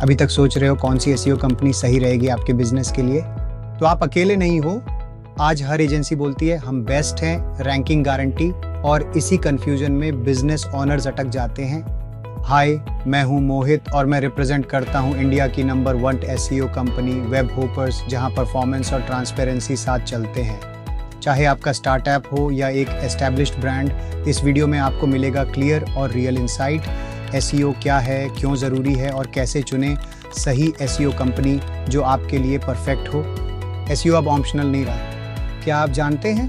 अभी तक सोच रहे हो कौन सी एसईओ कंपनी सही रहेगी आपके बिजनेस के लिए? तो आप अकेले नहीं हो। आज हर एजेंसी बोलती है हम बेस्ट हैं, रैंकिंग गारंटी, और इसी कंफ्यूजन में बिजनेस ओनर्स अटक जाते हैं। हाय, मैं हूं मोहित और मैं रिप्रेजेंट करता हूं इंडिया की number 1 SEO company web hoppers, जहां परफॉर्मेंस और ट्रांसपेरेंसी साथ चलते हैं। चाहे आपका स्टार्टअप हो या एक एस्टैब्लिश्ड ब्रांड, इस वीडियो में आपको मिलेगा क्लियर और रियल इंसाइट। एसईओ क्या है, क्यों ज़रूरी है और कैसे चुनें सही एसईओ कंपनी जो आपके लिए परफेक्ट हो। एसईओ अब ऑप्शनल नहीं रहा। क्या आप जानते हैं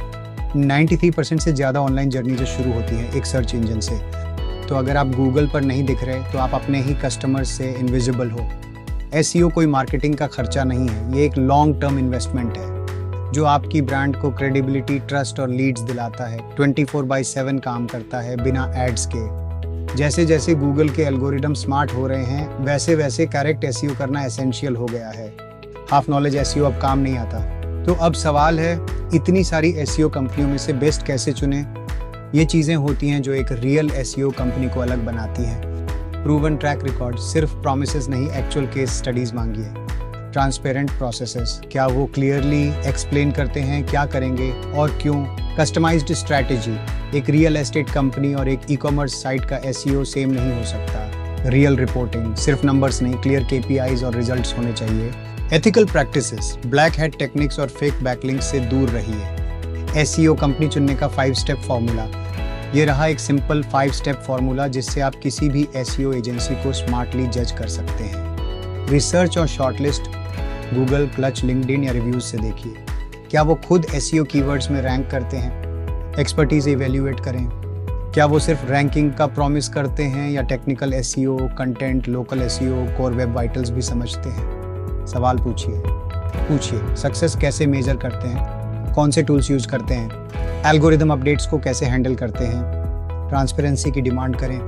93% से ज़्यादा ऑनलाइन जर्नी जो शुरू होती है एक सर्च इंजन से। तो अगर आप गूगल पर नहीं दिख रहे तो आप अपने ही कस्टमर्स से इनविजिबल हो। एसईओ कोई मार्केटिंग का खर्चा नहीं है, ये एक लॉन्ग टर्म इन्वेस्टमेंट है जो आपकी ब्रांड को क्रेडिबिलिटी, ट्रस्ट और लीड्स दिलाता है। 24/7 काम करता है बिना एड्स के। जैसे जैसे गूगल के एल्गोरिदम स्मार्ट हो रहे हैं, वैसे वैसे करेक्ट एसईओ करना एसेंशियल हो गया है। हाफ नॉलेज एसईओ अब काम नहीं आता। तो अब सवाल है, इतनी सारी एसईओ कंपनियों में से बेस्ट कैसे चुनें? ये चीज़ें होती हैं जो एक रियल एसईओ कंपनी को अलग बनाती हैं। प्रूवन ट्रैक रिकॉर्ड, सिर्फ प्रॉमिसेस नहीं, एक्चुअल केस स्टडीज़ मांगिए। ट्रांसपेरेंट प्रोसेसेस, क्या वो क्लियरली एक्सप्लेन करते हैं क्या करेंगे और क्यों। कस्टमाइज्ड स्ट्रैटेजी, एक रियल एस्टेट कंपनी और एक ई-कॉमर्स साइट का एसईओ सेम नहीं हो सकता। रियल रिपोर्टिंग, सिर्फ नंबर्स नहीं, क्लियर केपीआईज और रिजल्ट्स होने चाहिए। Ethical practices, black hat techniques और फेक बैकलिंक्स से दूर रहिए। एसईओ कंपनी चुनने का 5 स्टेप फॉर्मूला, ये रहा एक सिंपल 5 स्टेप फॉर्मूला जिससे आप किसी भी एसईओ एजेंसी को स्मार्टली जज कर सकते हैं। रिसर्च और शॉर्टलिस्ट, गूगल, क्लच, लिंक्डइन या रिव्यूज से देखिए क्या वो खुद एसईओ कीवर्ड्स में रैंक करते हैं। एक्सपर्टीज इवैल्यूएट करें, क्या वो सिर्फ रैंकिंग का प्रॉमिस करते हैं या technical SEO, content, local SEO, core web vitals भी समझते हैं। सवाल पूछिए सक्सेस कैसे मेजर करते हैं, कौन से टूल्स यूज करते हैं, एल्गोरिदम अपडेट्स को कैसे हैंडल करते हैं। ट्रांसपेरेंसी की डिमांड करें,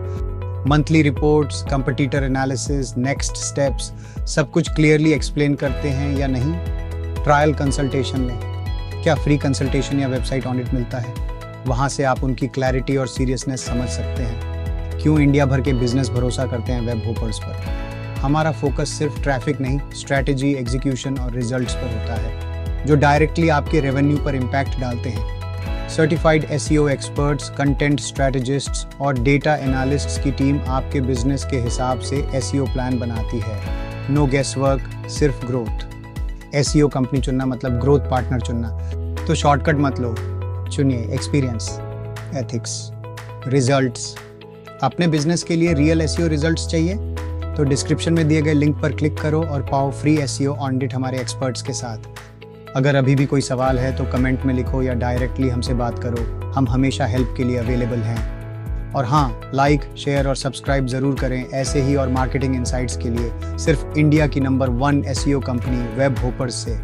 monthly reports, competitor analysis, next steps, सब कुछ क्लियरली एक्सप्लेन करते हैं या नहीं। ट्रायल कंसल्टेशन लें, क्या फ्री कंसल्टेशन या वेबसाइट ऑडिट मिलता है, वहाँ से आप उनकी क्लैरिटी और सीरियसनेस समझ सकते हैं। क्यों इंडिया भर के बिजनेस भरोसा करते हैं वेब होपर्स पर? हमारा फोकस सिर्फ ट्रैफिक नहीं, स्ट्रैटेजी, एग्जीक्यूशन और रिजल्ट्स पर होता है जो डायरेक्टली आपके रेवेन्यू पर इम्पैक्ट डालते हैं। सर्टिफाइड एसईओ एक्सपर्ट्स, कंटेंट स्ट्रैटेजिस्ट्स और डेटा एनालिस्ट्स की टीम आपके बिजनेस के हिसाब से एसईओ प्लान बनाती है। नो गेस वर्क, सिर्फ ग्रोथ। एसईओ कंपनी चुनना मतलब ग्रोथ पार्टनर चुनना। तो शॉर्टकट मत लो, चुनिए एक्सपीरियंस, एथिक्स, रिजल्ट्स। अपने बिजनेस के लिए रियल एसईओ रिजल्ट्स चाहिए तो डिस्क्रिप्शन में दिए गए लिंक पर क्लिक करो और पाओ फ्री एसईओ ऑडिट हमारे एक्सपर्ट्स के साथ। अगर अभी भी कोई सवाल है तो कमेंट में लिखो या डायरेक्टली हमसे बात करो, हम हमेशा हेल्प के लिए अवेलेबल हैं। और हाँ, लाइक, शेयर और सब्सक्राइब ज़रूर करें ऐसे ही और मार्केटिंग इनसाइट्स के लिए, सिर्फ इंडिया की number 1 SEO company web hoppers से।